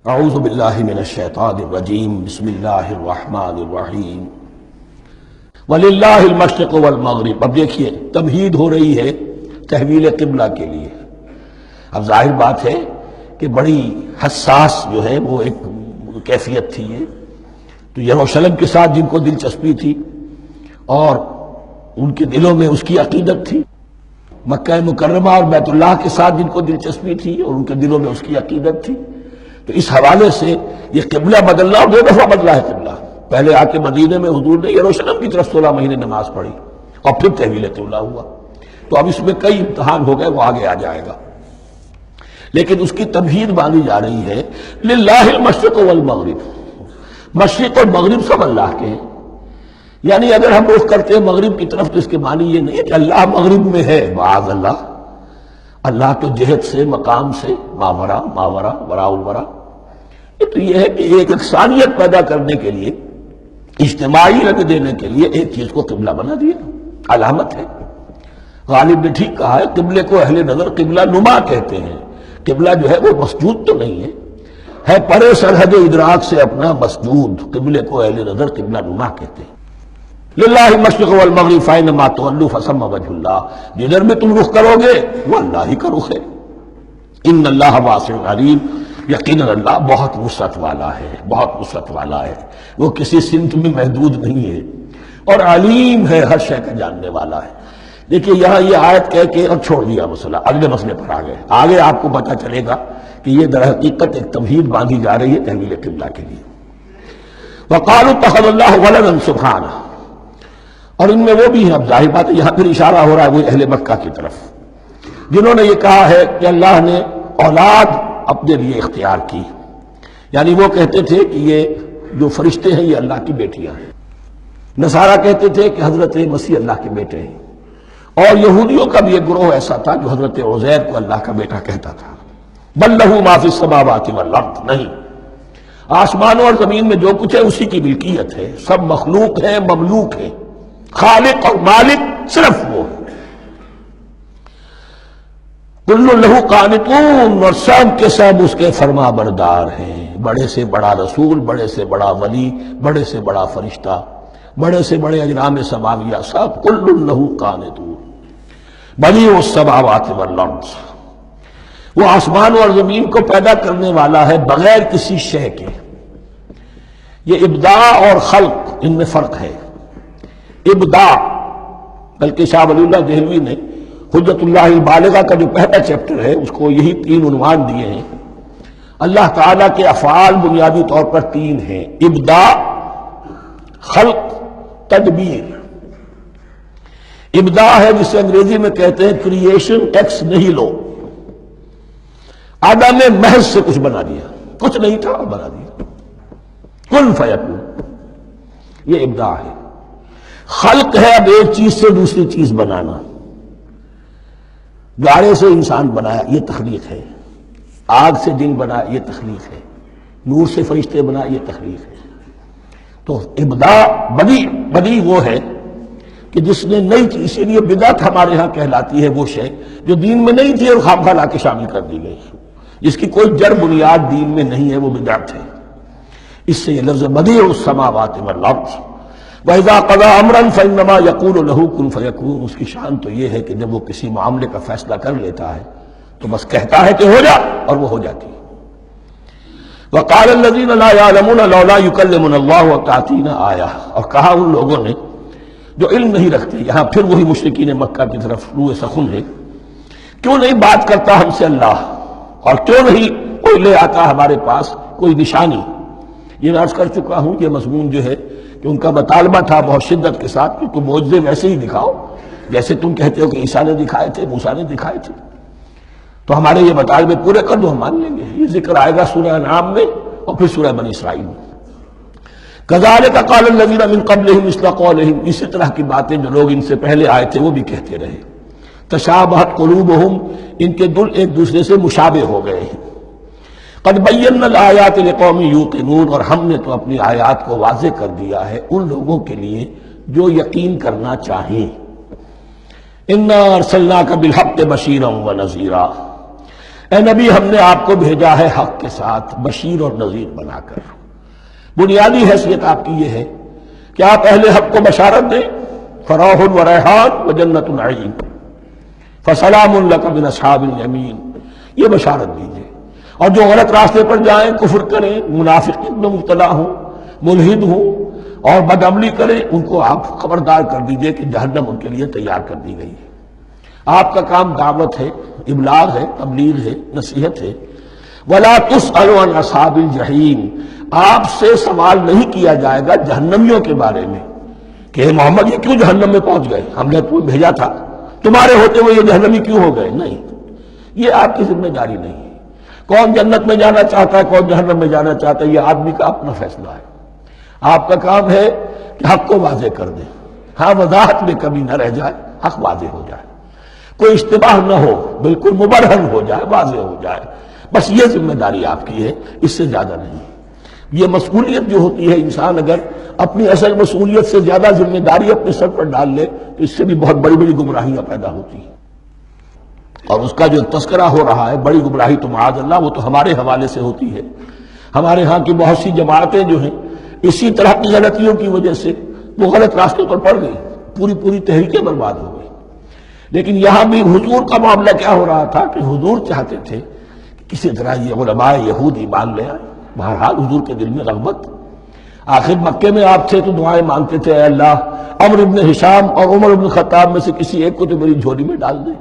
اعوذ باللہ من الشیطان الرجیم بسم اللہ الرحمن الرحیم وللہ المشرق والمغرب۔ اب دیکھیے تمہید ہو رہی ہے تحویل قبلہ کے لیے۔ اب ظاہر بات ہے کہ بڑی حساس جو ہے وہ ایک کیفیت تھی یہ تو یروشلم کے ساتھ جن کو دلچسپی تھی اور ان کے دلوں میں اس کی عقیدت تھی، مکہ مکرمہ اور بیت اللہ کے ساتھ جن کو دلچسپی تھی اور ان کے دلوں میں اس کی عقیدت تھی، تو اس حوالے سے یہ قبلہ بدلنا اور 2 دفعہ بدلا ہے قبلہ۔ پہلے آ کے مدینے میں حضور نے یروشلم کی طرف 16 مہینے نماز پڑھی اور پھر تحویل قبلہ ہوا۔ تو اب اس میں کئی امتحان ہو گئے، وہ آگے آ جائے گا، لیکن اس کی تمہید باندھی جا رہی ہے للہ المشرق والمغرب۔ مشرق اور مغرب سب اللہ کے ہیں، یعنی اگر ہم رخ کرتے ہیں مغرب کی طرف تو اس کے معنی یہ نہیں ہے کہ اللہ مغرب میں ہے، معاذ اللہ۔ اللہ تو جہت سے، مقام سے، ماورا وراء الورا۔ تو یہ ہے کہ ایک یکسانیت پیدا کرنے کے لیے، اجتماعی رنگ دینے کے لیے ایک چیز کو قبلہ بنا دیا، علامت ہے۔ غالب نے ٹھیک کہا ہے، قبلے کو اہل نظر قبلہ نما کہتے ہیں۔ قبلہ جو ہے وہ مسجود تو نہیں ہے پرے سرحد ادراک سے اپنا مسجود۔ قبلے کو اہل نظر قبلہ نما کہتے ہیں۔ للہ المشرق والمغرب فإنما تولوا فثم وجہ اللہ، جدھر میں تم رخ کرو گے وہ اللہ ہی کا رخ ہے۔ ان اللہ واسع علیم، یقیناً اللہ بہت وسعت والا ہے، بہت وسعت والا ہے، وہ کسی سمت میں محدود نہیں ہے اور علیم ہے، ہر شے کا جاننے والا ہے۔ دیکھیے یہاں یہ آیت کہہ کے اور چھوڑ دیا مسئلہ، اگلے مسئلے پر آگئے۔ آگے آپ کو پتہ چلے گا کہ یہ در حقیقت ایک تمہید باندھی جا رہی ہے تحویل قبلہ کے لیے۔ وقالوا اتخذ اللہ ولدا سبحانہ، اور ان میں وہ بھی ہیں، اب ظاہر بات ہے یہاں پھر اشارہ ہو رہا ہے وہ اہل مکہ کی طرف، جنہوں نے یہ کہا ہے کہ اللہ نے اولاد اپنے لیے اختیار کی، یعنی وہ کہتے تھے کہ یہ جو فرشتے ہیں یہ اللہ کی بیٹیاں ہیں۔ نصارہ کہتے تھے کہ حضرت مسیح اللہ کے بیٹے ہیں، اور یہودیوں کا بھی ایک گروہ ایسا تھا جو حضرت عزیر کو اللہ کا بیٹا کہتا تھا۔ بل لہ ما فی السماوات والارض، نہیں، آسمانوں اور زمین میں جو کچھ ہے اسی کی ملکیت ہے، سب مخلوق ہے، مملوک ہے، خالق اور مالک صرف وہ ہے۔ کل لہ قانتون، اور سب کے سب اس کے فرما بردار ہیں، بڑے سے بڑا رسول، بڑے سے بڑا ولی، بڑے سے بڑا فرشتہ، بڑے سے بڑے اجرام سماویہ، سب کل لہ قانتون۔ بدیع السماوات والارض، وہ آسمان اور زمین کو پیدا کرنے والا ہے بغیر کسی شے کے۔ یہ ابداع اور خلق، ان میں فرق ہے۔ ابداع، بلکہ شاہ ولی اللہ دہلوی نے حجت اللہ البالغہ کا جو پہلا چیپٹر ہے اس کو یہی 3 عنوان دیے ہیں۔ اللہ تعالیٰ کے افعال بنیادی طور پر 3 ہیں، ابداع، خلق، تدبیر۔ ابداع ہے جسے انگریزی میں کہتے ہیں کریشن ایکس نہیلو، آدم نے محض سے کچھ بنا دیا، کچھ نہیں تھا اور بنا دیا، کن فیکون، یہ ابداع ہے۔ خلق ہے اب ایک چیز سے دوسری چیز بنانا، گارے سے انسان بنایا، یہ تخلیق ہے۔ آگ سے جن بنا، یہ تخلیق ہے۔ نور سے فرشتے بنا، یہ تخلیق ہے۔ تو ابداع، بدیع وہ ہے کہ جس نے نئی چیز، اسی لیے بدعت ہمارے ہاں کہلاتی ہے وہ شے جو دین میں نہیں تھی اور خواہ لا کے شامل کر دی گئی، جس کی کوئی جڑ بنیاد دین میں نہیں ہے، وہ بدعت ہے۔ اس سے یہ لفظ بدیع السماوات والارض، وَإِذَا قَضَىٰ أَمْرًا فَإِنَّمَا يَقُولُ لَهُ كُن فَيَكُونُ، اس کی شان تو یہ ہے کہ جب وہ کسی معاملے کا فیصلہ کر لیتا ہے تو بس کہتا ہے کہ ہو جا، اور وہ ہو جاتی ہے۔ وَقَالَ الَّذِينَ لَا يَعْلَمُونَ لَوْلَا يُكَلِّمُنَا اللَّهُ وَتَأْتِينَا آیَةٌ، اور کہا ان لوگوں نے جو علم نہیں رکھتے، یہاں پھر وہی مشرکین مکہ کی طرف روئے سخن ہے، کیوں نہیں بات کرتا ہم سے اللہ، اور کیوں نہیں کوئی لے آتا ہمارے پاس کوئی نشانی۔ یہ میں عرض کر چکا ہوں، یہ مضمون جو ہے کہ ان کا مطالبہ تھا بہت شدت کے ساتھ کہ تم معجزے ویسے ہی دکھاؤ جیسے تم کہتے ہو کہ عیسیٰ نے دکھائے تھے، موسیٰ نے دکھائے تھے، تو ہمارے یہ مطالبے پورے کر دو، ہم مان لیں گے۔ یہ ذکر آئے گا سورہ انعام میں اور پھر سورہ بنی اسرائیل میں۔ كَذَلِكَ قَالَ الَّذِينَ مِن قَبْلِهِمْ مِثْلَ قَوْلِهِمْ، اسی طرح کی باتیں جو لوگ ان سے پہلے آئے تھے وہ بھی کہتے رہے۔ تشابہت قلوبہم، ان کے دل ایک دوسرے سے مشابہ ہو گئے ہیں۔ قد بینا الآیات لقوم یوقنون، اور ہم نے تو اپنی آیات کو واضح کر دیا ہے ان لوگوں کے لیے جو یقین کرنا چاہیں۔ انا ارسلناک بالحق بشیرا ونذیرا، اے نبی ہم نے آپ کو بھیجا ہے حق کے ساتھ بشیر اور نذیر بنا کر۔ بنیادی حیثیت آپ کی یہ ہے کہ آپ اہل حق کو بشارت دیں، فراح و ریحان و جنت نعیم، فسلام لک من اصحاب الیمین، یہ بشارت دیجیے۔ اور جو غلط راستے پر جائیں، کفر کریں، منافقت میں مبتلا ہوں، ملحد ہوں اور بدعملی کریں، ان کو آپ خبردار کر دیجئے کہ جہنم ان کے لیے تیار کر دی گئی ہے۔ آپ کا کام دعوت ہے، ابلاغ ہے، تبلیغ ہے، نصیحت ہے۔ وَلَا تُسْأَلُ عَنْ أَصْحَابِ الْجَحِيمِ، آپ سے سوال نہیں کیا جائے گا جہنمیوں کے بارے میں کہ محمد یہ کیوں جہنم میں پہنچ گئے، ہم نے تمہیں بھیجا تھا، تمہارے ہوتے ہوئے یہ جہنمی کیوں ہو گئے؟ نہیں، یہ آپ کی ذمہ داری نہیں ہے۔ کون جنت میں جانا چاہتا ہے، کون جہنم میں جانا چاہتا ہے، یہ آدمی کا اپنا فیصلہ ہے۔ آپ کا کام ہے کہ حق کو واضح کر دیں، ہاں وضاحت میں کمی نہ رہ جائے، حق واضح ہو جائے، کوئی اشتباہ نہ ہو، بالکل مبرہن ہو جائے، واضح ہو جائے، بس یہ ذمہ داری آپ کی ہے، اس سے زیادہ نہیں۔ یہ مسئولیت جو ہوتی ہے، انسان اگر اپنی اصل مسئولیت سے زیادہ ذمہ داری اپنے سر پر ڈال لے تو اس سے بھی بہت بڑی بڑی گمراہیاں پیدا ہوتی ہیں۔ اور اس کا جو تذکرہ ہو رہا ہے بڑی گمراہی تو معاذ اللہ وہ تو ہمارے حوالے سے ہوتی ہے۔ ہمارے ہاں کی بہت سی جماعتیں جو ہیں اسی طرح کی غلطیوں کی وجہ سے وہ غلط راستوں پر پڑ گئی، پوری تحریکیں برباد ہو گئی۔ لیکن یہاں بھی حضور کا معاملہ کیا ہو رہا تھا کہ حضور چاہتے تھے کہ کسی طرح یہ علماء یہود ایمان لے آئے۔ بہرحال حضور کے دل میں رغبت، آخر مکے میں آپ تھے تو دعائیں مانگتے تھے، اے اللہ عمرو بن ہشام اور عمر بن خطاب میں سے کسی ایک کو تو میری جھولی میں ڈال دے۔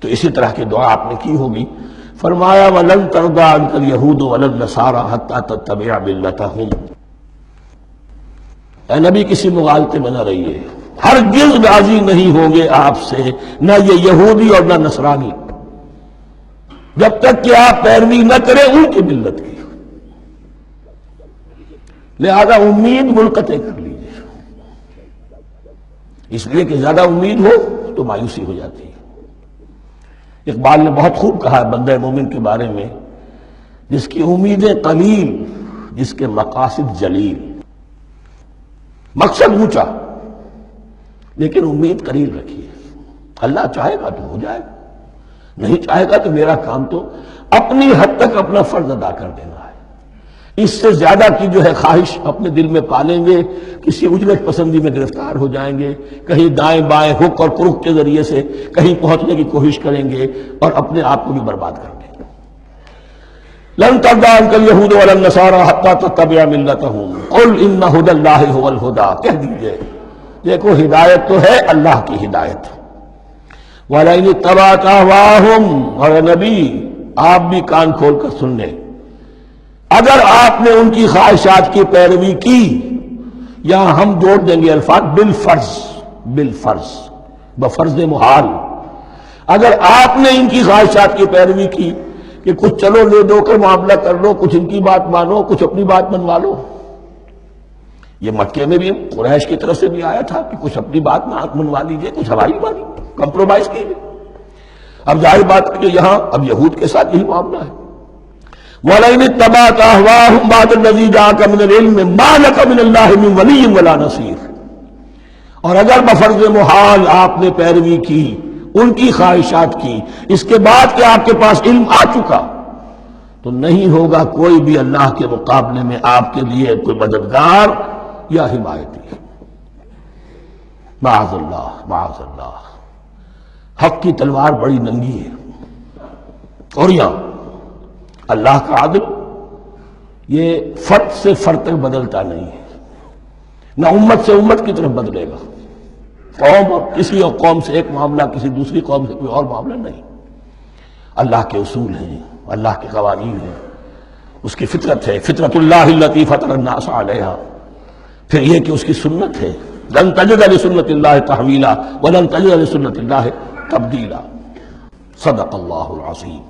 تو اسی طرح کی دعا آپ نے کی ہوگی۔ فرمایا وَلَن تَرْضَىٰ عَنكَ الْيَهُودُ وَلَا النَّصَارَىٰ حَتَّىٰ تَتَّبِعَ مِلَّتَهُمْ، اے نبی کسی مغالطے میں نہ رہیے، ہرگز راضی نہیں ہوں گے آپ سے نہ یہ یہودی اور نہ نصرانی جب تک کہ آپ پیروی نہ کریں ان کی ملت کی۔ لہذا امید منقطع کر لیجیے، اس لیے کہ زیادہ امید ہو تو مایوسی ہو جاتی ہے۔ اقبال نے بہت خوب کہا ہے بندہ مومن کے بارے میں، جس کی امیدیں قلیل، جس کے مقاصد جلیل۔ مقصد اونچا لیکن امید قلیل رکھیے، اللہ چاہے گا تو ہو جائے گا، نہیں چاہے گا تو میرا کام تو اپنی حد تک اپنا فرض ادا کر دینا ہے۔ اس سے زیادہ کی جو ہے خواہش اپنے دل میں پالیں گے، کسی اجرت پسندی میں گرفتار ہو جائیں گے، کہیں دائیں بائیں ہک اور کرک کے ذریعے سے کہیں پہنچنے کی کوشش کریں گے اور اپنے آپ کو بھی برباد کر دیں گے۔ لن ترضى عنك اليهود ولا النصارى حتى تتبع ملتهم قل ان هدى الله هو الهدى، کہہ دیجئے دیکھو ہدایت تو ہے اللہ کی ہدایت۔ وَلَئِنِ اتَّبَعْتَ أَهْوَاءَهُمْ، اور نبی آپ بھی کان کھول کر سن لیں، اگر آپ نے ان کی خواہشات کی پیروی کی، یہاں ہم جوڑ دیں گے الفاظ بالفرض بفرض محال، اگر آپ نے ان کی خواہشات کی پیروی کی کہ کچھ چلو لے دو کر معاملہ کر لو، کچھ ان کی بات مانو، کچھ اپنی بات منوا لو۔ یہ مکے میں بھی قریش کی طرف سے بھی آیا تھا کہ کچھ اپنی بات منوا لیجئے، کچھ ہماری بات کمپرومائز کیجئے۔ اب ظاہر بات ہے کہ یہاں اب یہود کے ساتھ یہی معاملہ ہے۔ وَلَئِنِ اتَّبَعْتَ أَهْوَاءَهُمْ بَعْدَ الَّذِي جَاءَكَ مِنَ الْعِلْمِ مَا لَكَ مِنَ اللَّهِ مِنْ وَلِيٍّ وَلَا نَصِيرٍ، اور اگر بفرض محال آپ نے پیروی کی ان کی خواہشات کی، اس کے بعد کہ آپ کے پاس علم آ چکا، تو نہیں ہوگا کوئی بھی اللہ کے مقابلے میں آپ کے لیے کوئی مددگار یا حمایتی۔ معاذ اللہ معاذ اللہ، حق کی تلوار بڑی ننگی ہے۔ اور یہاں اللہ کا عدل یہ فرد سے فرد تک بدلتا نہیں ہے، نہ امت سے امت کی طرف بدلے گا۔ قوم اور کسی اور قوم سے ایک معاملہ، کسی دوسری قوم سے کوئی اور معاملہ نہیں۔ اللہ کے اصول ہیں، اللہ کے قوانین ہیں، اس کی فطرت ہے، فطرت اللہ التی فطر الناس علیہا، پھر یہ کہ اس کی سنت ہے، لن تجد لسنت اللہ تحویلا ولن تجد لسنت اللہ تبدیلا۔ صدق اللہ العظیم۔